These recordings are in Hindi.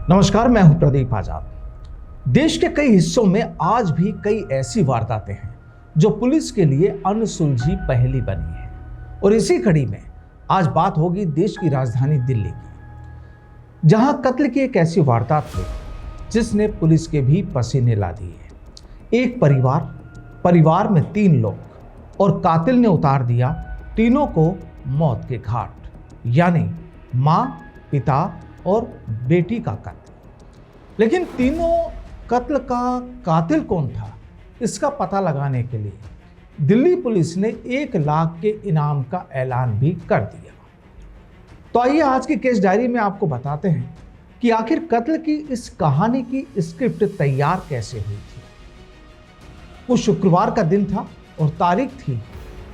नमस्कार, मैं हूं प्रदीप आजाद। देश के कई हिस्सों में आज भी कई ऐसी वारदातें हैं जो पुलिस के लिए अनसुलझी पहेली बनी है। और इसी कड़ी में आज बात होगी देश की राजधानी दिल्ली की, जहां कत्ल की एक ऐसी वारदात हुई जिसने पुलिस के भी पसीने ला दिए। एक परिवार में 3 लोग और कातिल ने उतार दिया तीनों को मौत के घाट, यानी मां, पिता और बेटी का कत्ल। लेकिन तीनों कत्ल का कातिल कौन था, इसका पता लगाने के लिए दिल्ली पुलिस ने 1 लाख के इनाम का ऐलान भी कर दिया। तो आइए आज की केस डायरी में आपको बताते हैं कि आखिर कत्ल की इस कहानी की स्क्रिप्ट तैयार कैसे हुई थी। वो शुक्रवार का दिन था और तारीख थी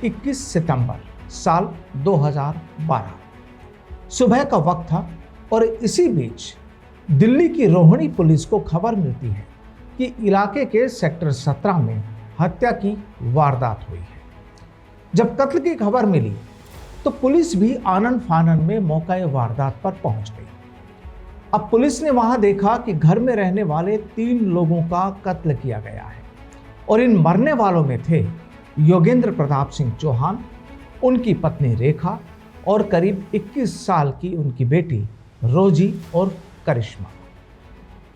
21 सितंबर साल 2012। सुबह का वक्त था और इसी बीच दिल्ली की रोहिणी पुलिस को खबर मिलती है कि इलाके के सेक्टर 17 में हत्या की वारदात हुई है। जब कत्ल की खबर मिली तो पुलिस भी आनन फानन में मौके वारदात पर पहुंच गई। अब पुलिस ने वहां देखा कि घर में रहने वाले 3 लोगों का कत्ल किया गया है और इन मरने वालों में थे योगेंद्र प्रताप सिंह चौहान, उनकी पत्नी रेखा और करीब 21 साल की उनकी बेटी रोजी और करिश्मा।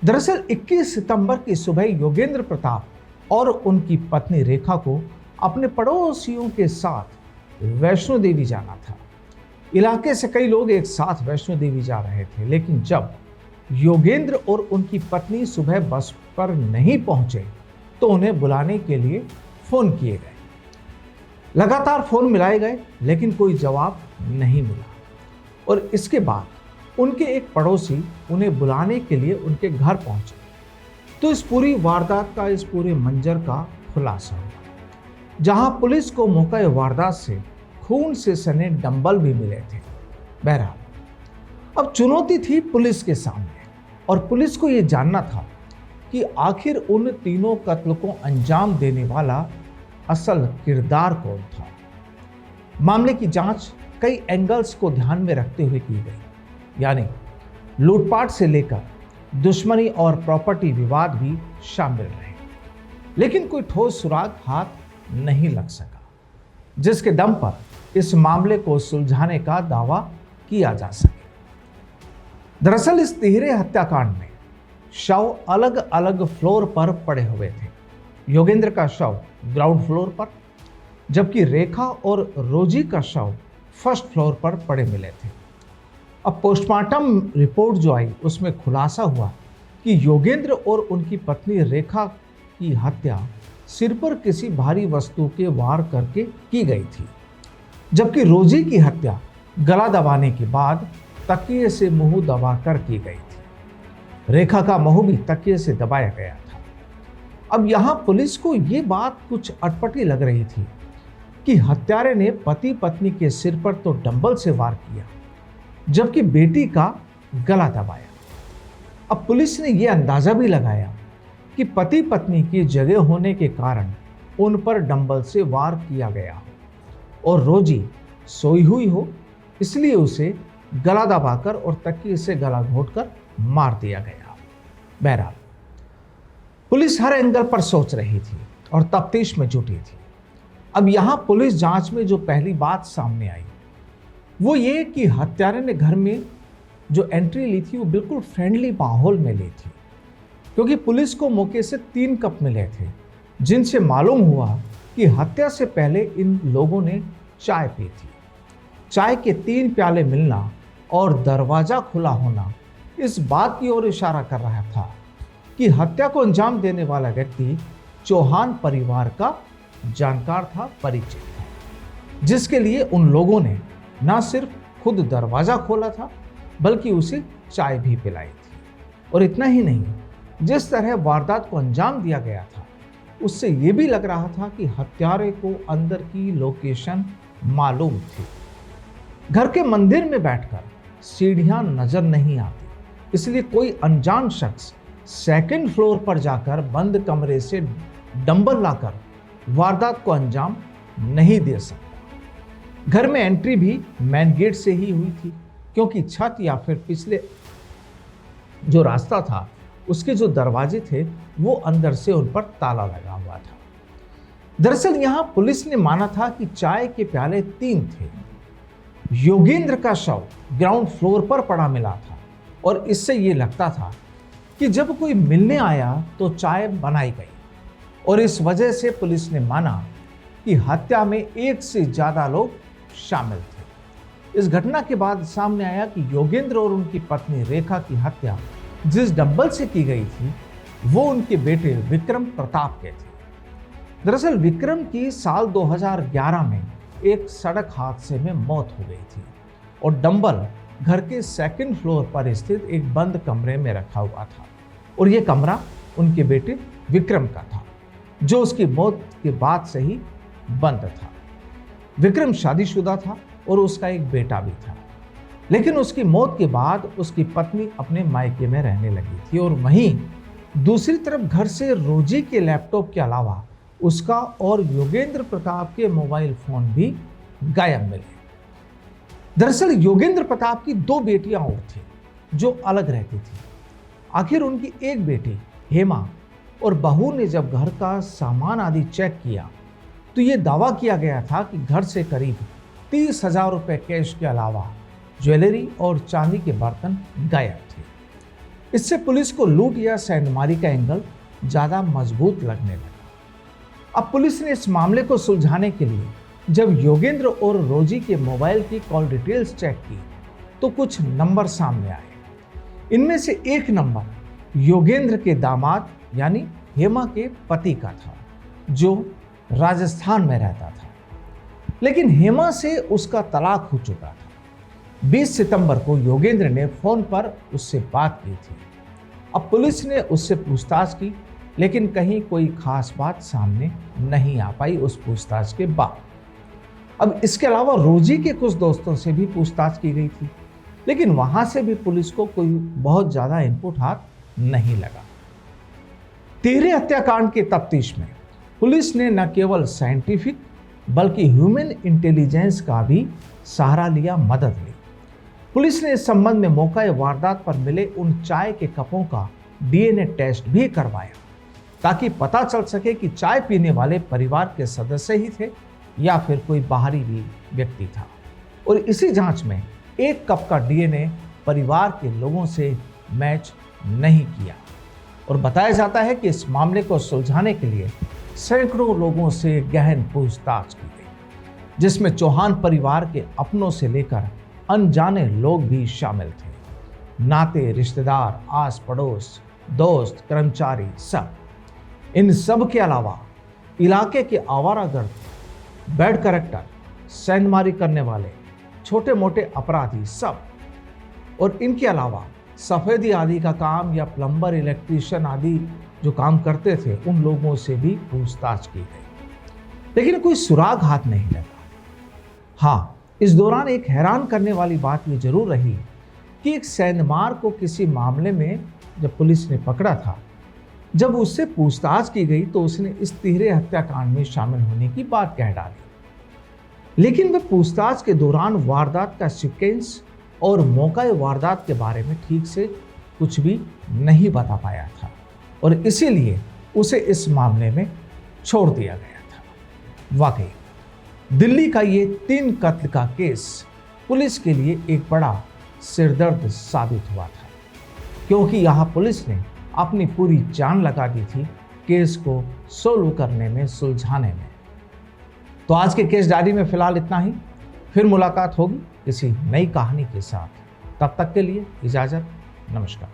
दरअसल 21 सितंबर की सुबह योगेंद्र प्रताप और उनकी पत्नी रेखा को अपने पड़ोसियों के साथ वैष्णो देवी जाना था। इलाके से कई लोग एक साथ वैष्णो देवी जा रहे थे, लेकिन जब योगेंद्र और उनकी पत्नी सुबह बस पर नहीं पहुंचे तो उन्हें बुलाने के लिए फोन किए गए। लगातार फोन मिलाए गए लेकिन कोई जवाब नहीं मिला और इसके बाद उनके एक पड़ोसी उन्हें बुलाने के लिए उनके घर पहुंचे तो इस पूरी वारदात का, इस पूरे मंजर का खुलासा हुआ, जहां पुलिस को मौके वारदात से खून से सने डंबल भी मिले थे। बहरहाल अब चुनौती थी पुलिस के सामने और पुलिस को यह जानना था कि आखिर उन तीनों कत्ल को अंजाम देने वाला असल किरदार कौन था। मामले की जांच कई एंगल्स को ध्यान में रखते हुए की गई, यानी लूटपाट से लेकर दुश्मनी और प्रॉपर्टी विवाद भी शामिल रहे, लेकिन कोई ठोस सुराग हाथ नहीं लग सका जिसके दम पर इस मामले को सुलझाने का दावा किया जा सके। दरअसल इस तिहरे हत्याकांड में शव अलग अलग फ्लोर पर पड़े हुए थे। योगेंद्र का शव ग्राउंड फ्लोर पर, जबकि रेखा और रोजी का शव फर्स्ट फ्लोर पर पड़े मिले थे। अब पोस्टमार्टम रिपोर्ट जो आई उसमें खुलासा हुआ कि योगेंद्र और उनकी पत्नी रेखा की हत्या सिर पर किसी भारी वस्तु के वार करके की गई थी, जबकि रोजी की हत्या गला दबाने के बाद तकिए से मुंह दबाकर की गई थी। रेखा का मुंह भी तकिए से दबाया गया था। अब यहाँ पुलिस को ये बात कुछ अटपटी लग रही थी कि हत्यारे ने पति पत्नी के सिर पर तो डंबल से वार किया, जबकि बेटी का गला दबाया। अब पुलिस ने यह अंदाजा भी लगाया कि पति पत्नी की जगह होने के कारण उन पर डंबल से वार किया गया हो और रोजी सोई हुई हो, इसलिए उसे गला दबाकर और तकिए से गला घोंटकर मार दिया गया। बहरहाल पुलिस हर एंगल पर सोच रही थी और तफ्तीश में जुटी थी। अब यहां पुलिस जांच में जो पहली बात सामने आई वो ये कि हत्यारे ने घर में जो एंट्री ली थी वो बिल्कुल फ्रेंडली माहौल में ली थी, क्योंकि पुलिस को मौके से 3 कप मिले थे जिनसे मालूम हुआ कि हत्या से पहले इन लोगों ने चाय पी थी। चाय के 3 प्याले मिलना और दरवाजा खुला होना इस बात की ओर इशारा कर रहा था कि हत्या को अंजाम देने वाला व्यक्ति चौहान परिवार का जानकार था, परिचित था, जिसके लिए उन लोगों ने न सिर्फ खुद दरवाजा खोला था बल्कि उसे चाय भी पिलाई थी। और इतना ही नहीं, जिस तरह वारदात को अंजाम दिया गया था उससे यह भी लग रहा था कि हत्यारे को अंदर की लोकेशन मालूम थी। घर के मंदिर में बैठकर सीढ़ियां नजर नहीं आती, इसलिए कोई अनजान शख्स 2nd फ्लोर पर जाकर बंद कमरे से डंबल लाकर वारदात को अंजाम नहीं दे सकता। घर में एंट्री भी मेन गेट से ही हुई थी, क्योंकि छत या फिर पिछले जो रास्ता था, उसके जो दरवाजे थे, वो अंदर से उन पर ताला लगा हुआ था। दरअसल यहां पुलिस ने माना था कि चाय के प्याले 3 थे। योगेंद्र का शव ग्राउंड फ्लोर पर पड़ा मिला था और इससे ये लगता था कि जब कोई मिलने आया तो चाय बनाई गई, और इस वजह से पुलिस ने माना कि हत्या में 1 से ज्यादा लोग शामिल थे। इस घटना के बाद सामने आया कि योगेंद्र और उनकी पत्नी रेखा की हत्या जिस डंबल से की गई थी, वो उनके बेटे विक्रम प्रताप के थे। दरअसल विक्रम की साल 2011 में एक सड़क हादसे में मौत हो गई थी और डंबल घर के 2nd फ्लोर पर स्थित एक बंद कमरे में रखा हुआ था, और यह कमरा उनके बेटे विक्रम का था, जो उसकी मौत के बाद से ही बंद था। विक्रम शादीशुदा था और उसका एक बेटा भी था, लेकिन उसकी मौत के बाद उसकी पत्नी अपने मायके में रहने लगी थी, और वहीं दूसरी तरफ घर से रोजी के लैपटॉप के अलावा उसका और योगेंद्र प्रताप के मोबाइल फोन भी गायब मिले। दरअसल योगेंद्र प्रताप की 2 बेटियां और थी जो अलग रहती थी। आखिर उनकी एक बेटी हेमा और बहू ने जब घर का सामान आदि चेक किया तो ये दावा किया गया था कि घर से करीब 30,000 रुपये कैश के अलावा ज्वेलरी और चांदी के बर्तन गायब थे। इससे पुलिस को लूट या सेंधमारी का एंगल ज़्यादा मजबूत लगने लगा। अब पुलिस ने इस मामले को सुलझाने के लिए जब योगेंद्र और रोजी के मोबाइल की कॉल डिटेल्स चेक की तो कुछ नंबर सामने आए। इनमें से एक नंबर योगेंद्र के दामाद यानी हेमा के पति का था, जो राजस्थान में रहता था, लेकिन हेमा से उसका तलाक हो चुका था। 20 सितंबर को योगेंद्र ने फोन पर उससे बात की थी। अब पुलिस ने उससे पूछताछ की, लेकिन कहीं कोई खास बात सामने नहीं आ पाई उस पूछताछ के बाद। अब इसके अलावा रोजी के कुछ दोस्तों से भी पूछताछ की गई थी, लेकिन वहां से भी पुलिस को कोई बहुत ज्यादा इनपुट हाथ नहीं लगा। तिहरे हत्याकांड के तफ्तीश में पुलिस ने न केवल साइंटिफिक बल्कि ह्यूमन इंटेलिजेंस का भी सहारा लिया, मदद ली। पुलिस ने इस संबंध में मौका वारदात पर मिले उन चाय के कपों का डीएनए टेस्ट भी करवाया, ताकि पता चल सके कि चाय पीने वाले परिवार के सदस्य ही थे या फिर कोई बाहरी भी व्यक्ति था। और इसी जांच में एक कप का डीएनए परिवार के लोगों से मैच नहीं किया, और बताया जाता है कि इस मामले को सुलझाने के लिए सैकड़ों लोगों से गहन पूछताछ की गई, जिसमें चौहान परिवार के अपनों से लेकर अनजाने लोग भी शामिल थे। नाते, रिश्तेदार, आस पड़ोस, दोस्त, कर्मचारी, सब। इन सब के अलावा इलाके के आवारागर्द, बैड कैरेक्टर, सेंधमारी करने वाले, छोटे मोटे अपराधी, सब। और इनके अलावा सफेदी आदि का काम या प्लम्बर, इलेक्ट्रीशियन आदि जो काम करते थे, उन लोगों से भी पूछताछ की गई, लेकिन कोई सुराग हाथ नहीं लगा। हाँ, इस दौरान एक हैरान करने वाली बात ये जरूर रही कि एक सेंधमार को किसी मामले में जब पुलिस ने पकड़ा था, जब उससे पूछताछ की गई तो उसने इस तिहरे हत्याकांड में शामिल होने की बात कह डाली, लेकिन वह पूछताछ के दौरान वारदात का सीक्वेंस और मौका वारदात के बारे में ठीक से कुछ भी नहीं बता पाया था, और इसीलिए उसे इस मामले में छोड़ दिया गया था। वाकई दिल्ली का ये 3 कत्ल का केस पुलिस के लिए एक बड़ा सिरदर्द साबित हुआ था, क्योंकि यहाँ पुलिस ने अपनी पूरी जान लगा दी थी केस को सोल्व करने में, सुलझाने में। तो आज के केस डायरी में फिलहाल इतना ही। फिर मुलाकात होगी किसी नई कहानी के साथ। तब तक के लिए इजाजत, नमस्कार।